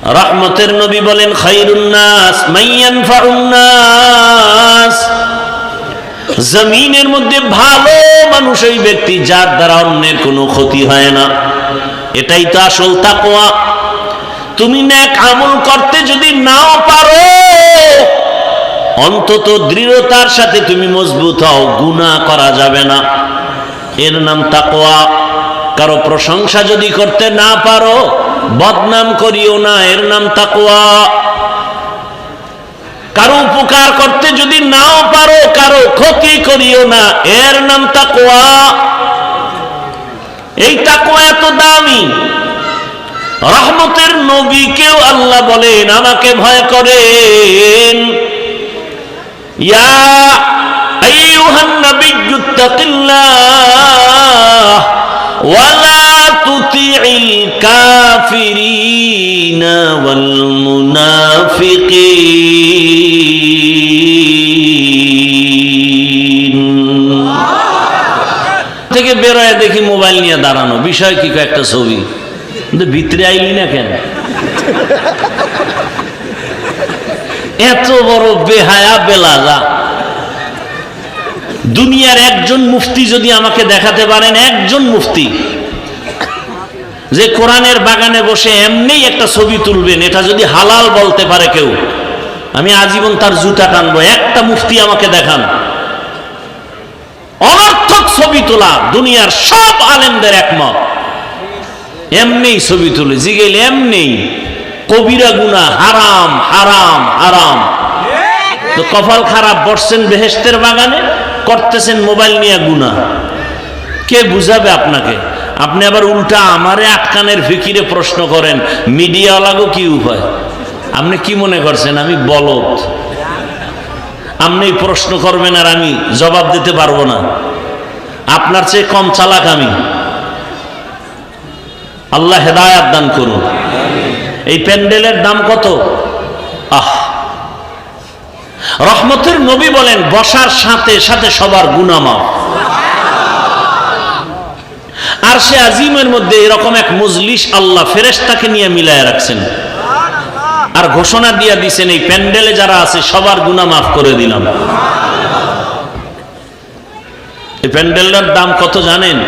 রহমতের নবী বলেন, খায়রুন নাস মান ইয়ানফাউন নাস, জমিনের মধ্যে ভালো মানুষ ওই ব্যক্তি যার দ্বারা অন্যের কোনো ক্ষতি হয় না। এটাই তো আসল তাকওয়া। তুমি নেক আমল করতে যদি নাও পারো, অন্তত দৃঢ়তার সাথে তুমি মজবুত হও, গুনাহ করা যাবে না, এর নাম তাকওয়া। কারো প্রশংসা যদি করতে না পারো, বদনাম করিও না, এর নাম তাকওয়া। কারো উপকার করতে যদি নাও পারো, কারো ক্ষতি করিও না, এর নাম তাকওয়া। এই তাকওয়া এত দামি। রহমতের নবীকেও আল্লাহ বলেন, আমাকে ভয় করেন। ইয়া আইয়ুহান নাবিয়্যু তাকিল্লাহ ওয়া লা তুতি'ল কাফিরিনা ওয়াল মুনাফিকিন। থেকে বেরোয় দেখি মোবাইল নিয়ে দাঁড়ানো, বিষয় কি একটা ছবি, কিন্তু ভিতরে আইলি না কেন? এত বড় বেহায়া বেলাজা। দুনিয়ার একজন মুফতি যদি আমাকে দেখাতে পারেন, একজন মুফতি যে কোরআনের বাগানে বসে এমনি একটা ছবি তুলবেন, এটা যদি হালাল বলতে পারে কেউ, আমি আজীবন তার জুতা টানবো। একটা মুফতি আমাকে দেখান। অনর্থক ছবি তোলা দুনিয়ার সব আলেমদের একমত, এমনি ছবি তুলে জিগেল, এমনি কবিরা গুনাহ, হারাম হারাম হারাম। তো কপাল খারাপ, বসছেন বেহেশতের বাগানে, করতেছেন মোবাইল নিয়ে গুনাহ। কে বুঝাবে আপনাকে? আপনি আবার উল্টা আমারে আটকানের ফিকিরে প্রশ্ন করেন, মিডিয়া লাগো কি উপায়? আপনি কি মনে করছেন আমি বলদ? আপনি প্রশ্ন করবেন আর আমি জবাব দিতে পারবো না? আপনার চেয়ে কম চালাক আমি? আল্লাহ হেদায়াত দান করুন। এই প্যান্ডেলের দাম কত? রহমতের নবী বলেন, বসার সাথে সাথে সবার গুনাহ মাফ। আরশে আজিমের মধ্যে এরকম এক মজলিস আল্লাহ ফেরেশতাকে নিয়ে মিলায় রাখছেন, আর ঘোষণা দিয়ে দিয়েছেন, এই প্যান্ডেলে যারা আছে সবার গুনাহ মাফ করে দিলাম। এই প্যান্ডেলটার দাম কত জানেন?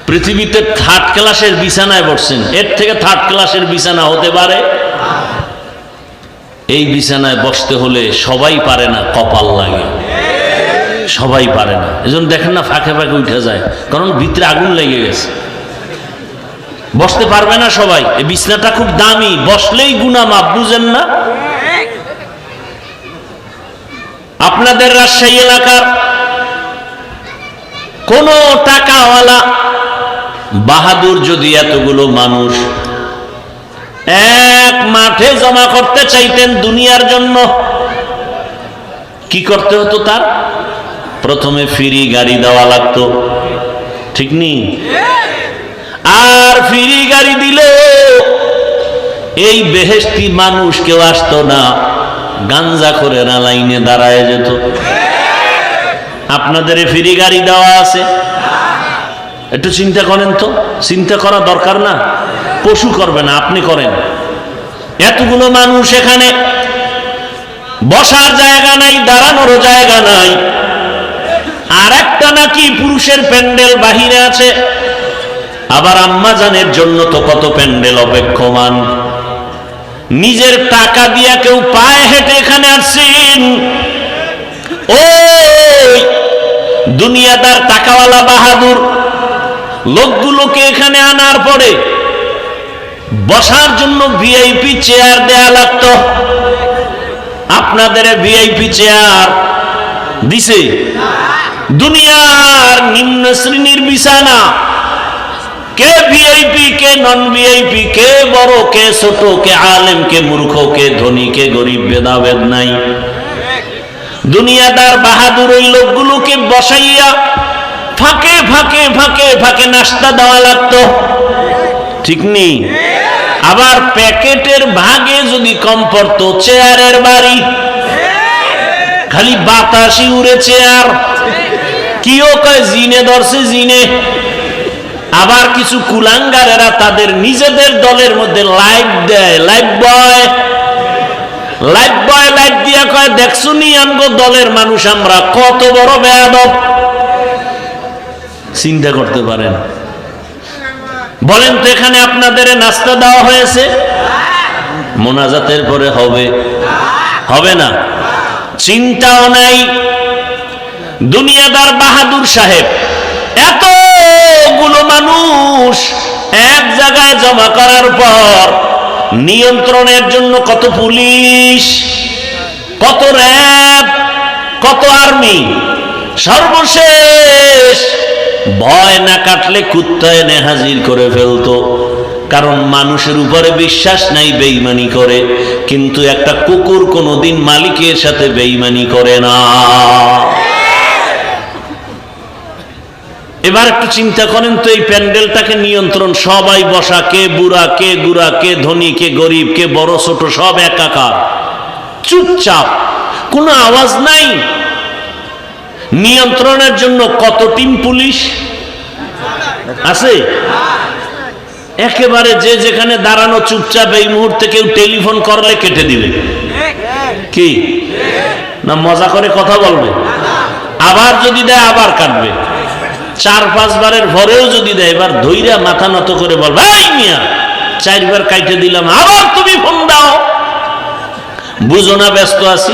পৃথিবীতে থার্ড ক্লাসের বিছানায় বসছেন, এর থেকে থার্ড ক্লাসের বিছানা হতে পারে? এই বিছানায় বসতে হলে সবাই পারে না, কপাল লাগে, সবাই পারে না। এজন্য দেখেন না ফাঁকে ফাঁকে উঠে যায়, কারণ ভিতরে আগুন লেগে গেছে, বসতে পারবে না সবাই। এই বিছানাটা খুব দামি, বসলেই গুনাহ মাফ, বুঝেন না? আপনাদের রাজশাহী এলাকার কোন টাকাওয়ালা বাহাদুর যদি এতগুলো মানুষ এক মাঠে জমা করতে চাইতেন দুনিয়ার জন্য, কি করতে হতো? তার প্রথমে ফ্রি গাড়ি দেওয়া লাগতো, ঠিক নেই? আর ফ্রি গাড়ি দিলে এই বেহেশতি মানুষ কেউ আসতো না, গাঞ্জা করে না লাইনে দাঁড়ায় যেত। আপনাদের ফ্রি গাড়ি দেওয়া আছে, একটু চিন্তা করেন তো। চিন্তা করা দরকার না? পশু করবে না, আপনি করেন। এতগুলো মানুষ এখানে, বসার জায়গা নাই, দাঁড়ানোর জায়গা নাই। আর একটা নাকি পুরুষের প্যান্ডেল বাহিরে আছে, আবার আম্মাজানের জন্য তো কত প্যান্ডেল অপেক্ষমান। নিজের টাকা দিয়া কেউ পায়ে হেঁটে এখানে আসছেন। ওই দুনিয়াদার টাকাওয়ালা বাহাদুর লোকগুলোকে এখানে আনার পরে বসার জন্য ভিআইপি চেয়ার দেয়া লাগতো। আপনাদের ভিআইপি চেয়ার দিছে? দুনিয়ার নিম্ন শ্রেণীর বিছানা, কে ভিআইপি কে নন ভিআইপি, কে বড় কে ছোট, কে আলেম কে মূর্খ, কে ধনী কে গরিব, ভেদাভেদ নাই। দুনিয়াদার বাহাদুর ওই লোকগুলোকে বসাইয়া ফাঁকে ফাঁকে ফাঁকে ফাঁকে নাস্তা দেওয়া লাগতো, ঠিক নেই? আবার প্যাকেটের ভাগে যদি কম পড়তো, চেয়ারের বাড়ি, খালি বাতাসই উড়ে চেয়ার। কিও কয় জিনে ধরছে, জিনে আবার কিছু কুলাঙ্গারেরা তাদের নিজেদের দলের মধ্যে লাইভ দেয়, লাইভ বয় লাইভ দিয়া কয়, দেখছুনি আমগো দলের মানুষ আমরা কত বড় বেয়াদব। চিন্তা করতে পারেন? বলেন তো, এখানে আপনাদের নাস্তা দেওয়া হয়েছে? মোনাজাতের পরে হবে? হবে না। চিন্তাও নাই। দুনিয়াদার বাহাদুর সাহেব এতগুলো মানুষ এক জায়গায় জমা করার পর নিয়ন্ত্রণের জন্য কত পুলিশ, কত র্যাব, কত আর্মি, সর্বশেষ ভয় না কাটলে কুত্তা এনে হাজির করে ফেলতো। কারণ মানুষের উপরে বিশ্বাস নাই, বেঈমানি করে। কিন্তু একটা কুকুর কোনোদিন মালিকের সাথে বেঈমানি করে না। এবার একটু চিন্তা করেন তো, এই প্যান্ডেলটাকে নিয়ন্ত্রণ সবাই বসা, কে বুড়া, কে গুড়া, কে ধনী, কে গরিব, কে বড় ছোট, সব একাকার, চুপচাপ, কোনো আওয়াজ নাই। নিয়ন্ত্রণের জন্য কত টিম পুলিশ আছে? একেবারে যে যেখানে দাঁড়ানো চুপচাপ, এই মুহূর্তে কেউ টেলিফোন করলে কেটে দিবে। কি না মজা করে কথা বলবে? আবার যদি দেয় আবার কাটবে। 4-5 বারের পরেও যদি দেয়, এবার ধৈর্য মাথা নত করে বলবে, এই মিয়া 4 বার কাইটে দিলাম, আবার তুমি ফোন দাও, বুঝো না ব্যস্ত আছি।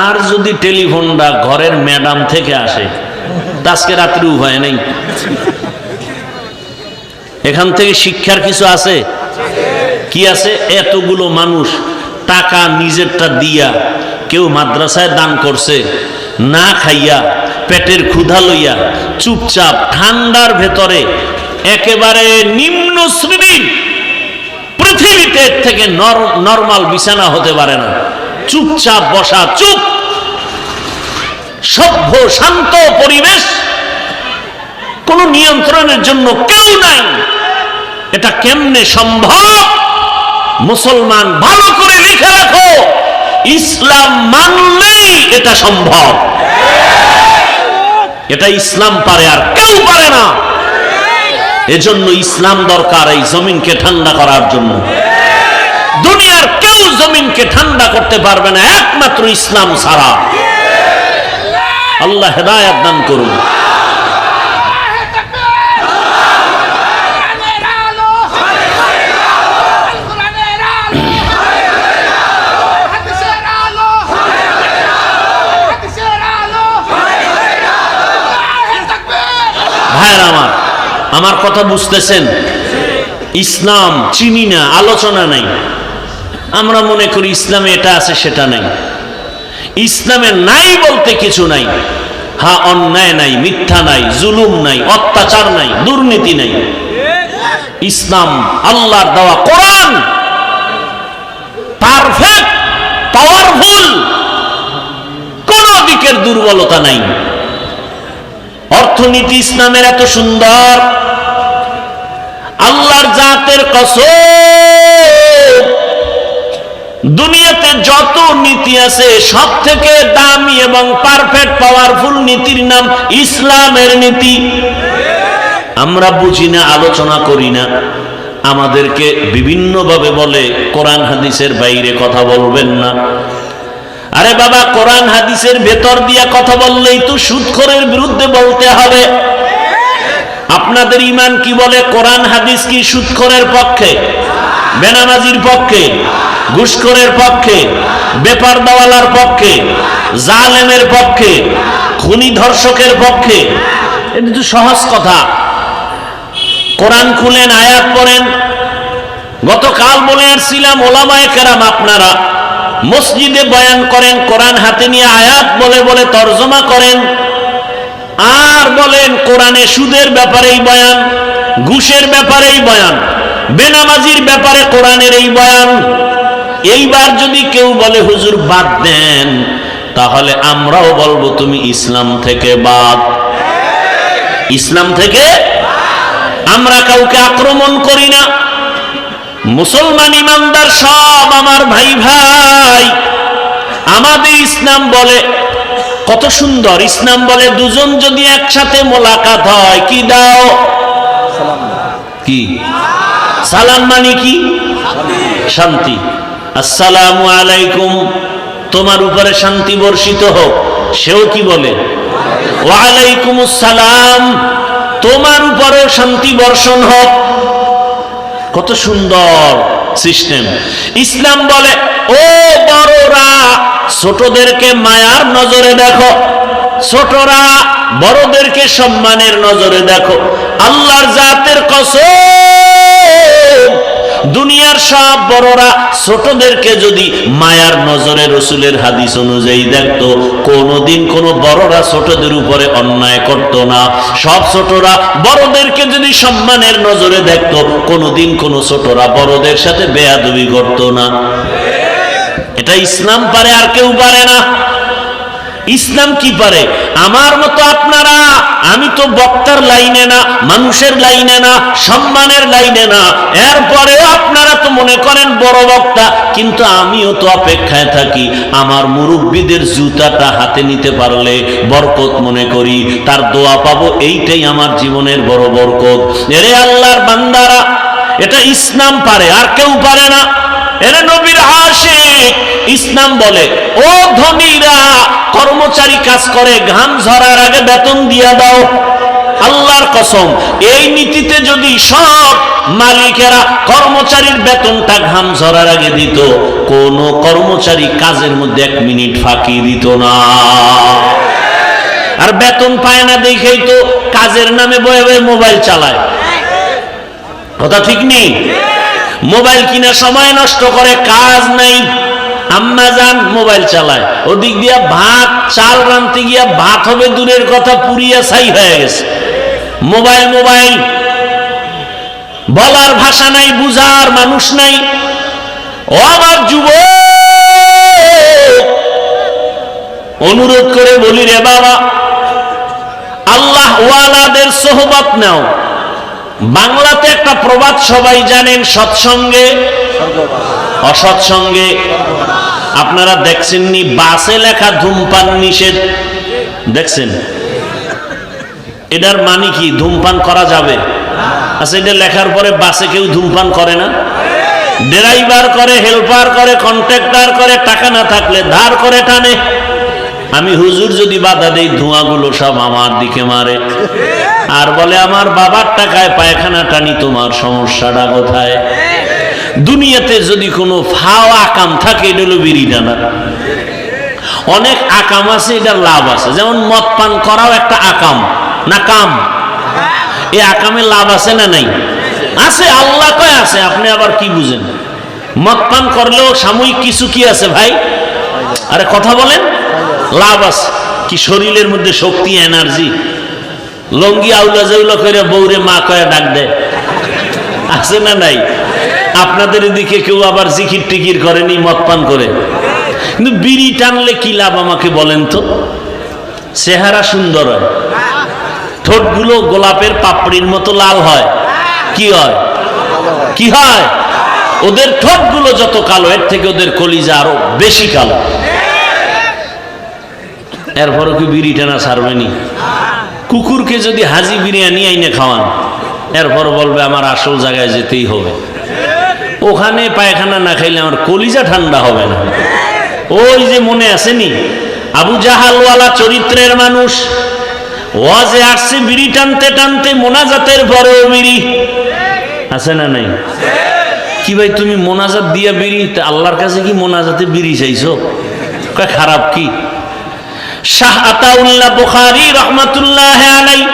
আর যদি টেলিফোনটা ঘরের ম্যাডাম থেকে আসে, আজকে রাত্রি উপায় নেই। এখান থেকে শিক্ষার কিছু আছে? কি আছে? এতগুলো মানুষ টাকা নিজেরটা দিয়া, কেউ মাদ্রাসায় দান করছে, না খাইয়া পেটের ক্ষুধা লইয়া চুপচাপ ঠান্ডার ভেতরে, একেবারে নিম্ন শ্রেণীর, পৃথিবীতে থেকে নরমাল বিছানা হতে পারে না, চুপচাপ বসা, চুপ, সভ্য শান্ত পরিবেশ, কোন নিয়ন্ত্রণের জন্য কেউ নাই। এটা কেমনে সম্ভব? মুসলমান ভালো করে লিখে রাখো, ইসলাম মানলেই এটা সম্ভব। এটা ইসলাম পারে, আর কেউ পারে না। এজন্য ইসলাম দরকার এই জমিনকে ঠান্ডা করার জন্য। দুনিয়ার কেউ জমিনকে ঠান্ডা করতে পারবে না একমাত্র ইসলাম ছাড়া। আল্লাহ হেদায়েত দান করুন। ভাইরা আমার কথা বুঝতেছেন? ইসলাম চিনি না, আলোচনা নাই। আমরা মনে করি ইসলামে এটা আছে সেটা নাই। ইসলামে নাই বলতে কিছু নাই। হ্যাঁ, অন্যায় নাই, মিথ্যা নাই, জুলুম নাই, অত্যাচার নাই, দুর্নীতি নাই। ইসলাম আল্লাহর দেওয়া কোরআন পারফেক্ট, পাওয়ারফুল, কোন দিকের দুর্বলতা নাই। অর্থনীতি ইসলামের এত সুন্দর, আল্লাহর জাতের কসম, দুনিয়াতে যত নীতি আছে সব থেকে দামি এবং পারফেক্ট পাওয়ারফুল নীতির নাম ইসলামের নীতি। আমরা বুঝি না, আলোচনা করি না। আমাদেরকে বিভিন্নভাবে বলে কোরআন হাদিসের বাইরে কথা বলবেন না। আরে বাবা, কোরআন হাদিসের ভেতর দিয়া কথা বললেই তো সুদখোরের বিরুদ্ধে বলতে হবে। আপনাদের ঈমান কি বলে? কোরআন হাদিস কি সুদখোরের পক্ষে, বেনামাজির পক্ষে, ঘুষখোরের পক্ষে, বেপরদাওয়ালার পক্ষে, জালেমের পক্ষে, খুনি ধর্ষকের পক্ষে? এটা তো সহজ কথা। কোরআন খুলেন, আয়াত পড়েন। গতকাল বলে আসছিলাম, ওলামায়ে কেরাম আপনারা মসজিদে বয়ান করেন, কোরআন হাতে নিয়ে আয়াত বলে বলে তরজমা করেন, আর বলেন কোরআনে সুদের ব্যাপারেই বয়ান, ঘুষের ব্যাপারেই বয়ান, বেনামাজির ব্যাপারে কোরআনের এই বয়ান। এইবার যদি কেউ বলে হুজুর বাদ দেন, তাহলে আমরাও বলবো তুমি ইসলাম থেকে বাদ। ইসলাম থেকে আমরা কাউকে আক্রমণ করি না। মুসলমান ইমানদার সব আমার ভাই ভাই। আমাদের ইসলাম বলে, কত সুন্দর ইসলাম বলে, দুজন যদি একসাথে মোলাকাত হয়, কি দাও? কি? সালাম মানে কি? শান্তি। আসসালামু আলাইকুম, তোমার উপরে শান্তি বর্ষিত হোক। সেও কি বলে? ওয়ালাইকুম আসসালাম, তোমার উপরেও শান্তি বর্ষণ হোক। কত সুন্দর সিস্টেম। ইসলাম বলে, ও বড়রা ছোটদেরকে মায়ার নজরে দেখো, ছোটরা বড়দেরকে সম্মানের নজরে দেখো। আল্লাহর জাতের কসম, দুনিয়ার সব বড়রা ছোটদেরকে যদি মায়ার নজরে রসুলের হাদিস অনুযায়ী দেখতো, কোনোদিন কোনো বড়রা ছোটদের উপরে অন্যায় করত না। সব ছোটরা বড়দেরকে যদি সম্মানের নজরে দেখতো, কোনোদিন কোনো ছোটরা বড়দের সাথে বেয়াদবি করত না। এটা ইসলাম পারে, আর কেউ পারে না। ইসলাম কি পারে? আমার মতো আপনারা, আমি তো বক্তার লাইনে না, মানুষের লাইনে না, সম্মানের লাইনে না, এরপরেও আপনারা তো মনে করেন বড় বক্তা। কিন্তু আমিও তো অপেক্ষায় থাকি, আমার মুরব্বীদের জুতাটা হাতে নিতে পারলে বরকত মনে করি, তার দোয়া পাবো, এইটাই আমার জীবনের বড় বরকত। এরে আল্লাহর বান্দারা, এটা ইসলাম পারে, আর কেউ পারে না। এরে নবীর আশিক, ইসলাম বলে, ও ধনীরা, কর্মচারী কাজ করে, ঘাম ঝরার আগে বেতন দিয়া দাও। আল্লাহর কসম, এই নীতিতে যদি সব মালিকেরা কর্মচারীর বেতনটা ঘাম ঝরার আগে দিত, কোন কর্মচারী কাজের মধ্যে 1 মিনিট ফাঁকি দিত না। আর বেতন পায় না দেখেই তো কাজের নামে বয়ে বয়ে মোবাইল চালায়। কথা ঠিক নেই? মোবাইল কিনা সময় নষ্ট করে, কাজ নাই, আম্মা জান মোবাইল চালায়। ওদিক দিয়া ভাত চাল রাঁধতে গিয়া ভাত হবে দূরের কথা, পুরিয়া ছাই হয়ে গেছে। মোবাইল মোবাইল, বলার ভাষা নাই, বুঝার মানুষ নাই। ও আমার যুবক, অনুরোধ করে বলি রে বাবা, আল্লাহ ওয়ালাদের সোহবত নাও। বাংলাতে একটা প্রবাদ সবাই জানেন, সৎসঙ্গে অসৎসঙ্গে। আপনারা দেখছেননি বাসে লেখা ধূমপান নিষেধ? দেখছেন? এটার মানে কি? ধূমপান করা যাবে? আচ্ছা, এটা লেখার পরে বাসে কেউ ধূমপান করে না? ড্রাইভার করে, হেল্পার করে, কন্ট্রাক্টর করে, টাকা না থাকলে ধার করে টানে। আমি হুজুর যদি বাধা দেই, ধোঁয়াগুলো সব আমার দিকে মারে, আর বলে আমার বাবার টাকায় পায়খানা টানি, তোমার সমস্যাটা কোথায়? দুনিয়াতে যদি কোনো ফাও আকাম থাকে, এটা হলো বিড়ি টানা। অনেক আকাম আছে, এটার লাভ আছে। যেমন মদ পান করাও একটা আকাম না কাম? এই আকামে লাভ আছে না নাই? আছে, আল্লাহ কয় আছে। আপনি আবার কি বুঝেন? মদ পান করলেও সাময়িক কিছু কি আছে ভাই? আরে কথা বলেন, লাভ আছে। কি শরীরের মধ্যে শক্তি, এনার্জি। লঙ্গি আউলা জাউলা করে বউরে মা কয়ে ডাক দেয়, আছে না নাই? আপনাদের এদিকে কেউ আবার জিকির টিকির করেনি মদ পান করে? কিন্তু বিড়ি টানলে কি লাভ আমাকে বলেন তো? চেহারা সুন্দর হয়, ঠোঁটগুলো গোলাপের পাপড়ির মতো লাল হয়। কি হয়? কি হয়? ওদের ঠোঁটগুলো যত কালো, এর থেকে ওদের কলিজা আরো বেশি কালো। এরপরও কি বিড়ি টানা ছাড়বেনি? কুকুরকে যদি হাজি বিরিয়ানি আইনে খাওয়ান, এরপর বলবে আমার আসল জায়গায় যেতেই হবে। ওখানে পায়খানা না খাইলে আমার কলিজা ঠান্ডা হবে না। ওই যে মনে আসেনি, আবু জাহালওয়ালা চরিত্রের মানুষ, ওয়াজে আসছে বিড়ি টানতে টানতে, মোনাজাতের পরেও বিড়ি। আছে না নাই? কি ভাই তুমি মোনাজাত দিয়া বিড়ি, আল্লাহর কাছে কি মোনাজাতে বিড়ি চাইছো? খারাপ কি? শাহ আতাউল্লাহ বুখারী রহমাতুল্লাহ আলাইহি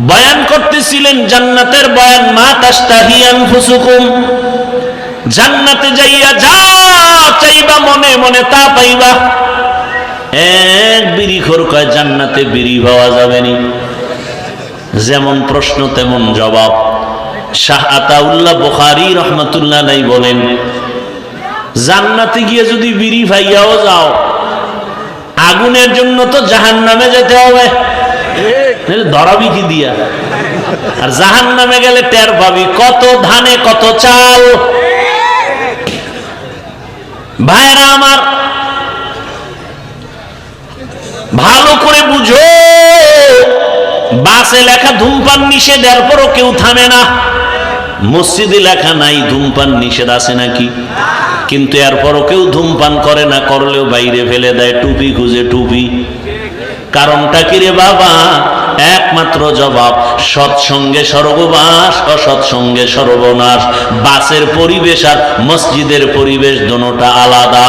বয়ান করতেছিলেন জান্নাতের বয়ান। মা তাশতাহি আনফুসুকুম, জান্নাতে যাইয়া যা চাইবা মনে মনে তা পাইবা। এক বিড়িখোর কয় জান্নাতে বিড়ি পাওয়া যাবে নি। যেমন প্রশ্ন তেমন জবাব। শাহ আতাউল্লাহ বুখারী রহমাতুল্লাহ আলাইহি বলেন, জান্নাতে গিয়ে যদি বিড়ি পাইয়াও যাও, আগুনের জন্য তো জাহান্নামে যেতে হবে। ধরাবি কি দিয়া? আর জাহান্নামে গেলে টের পাবি কত ধানে কত চাল। ভাইরা আমার, ভালো করে বুঝো, বাস বাসে লেখা ধূমপান নিষেধ, এরপরও কেউ থামে না। মসজিদে লেখা নাই ধূমপান নিষেধ, আছে নাকি? কিন্তু এরপরও কেউ ধূমপান করে না, করলেও বাইরে ফেলে দেয়, টুপি খুঁজে টুপি। কারণটা কি রে বাবা? একমাত্র জবাব, সৎসঙ্গে স্বর্গবাস, অসৎসঙ্গে সর্বনাশ। বাসের পরিবেশ আর মসজিদের পরিবেশ দুটোটা আলাদা।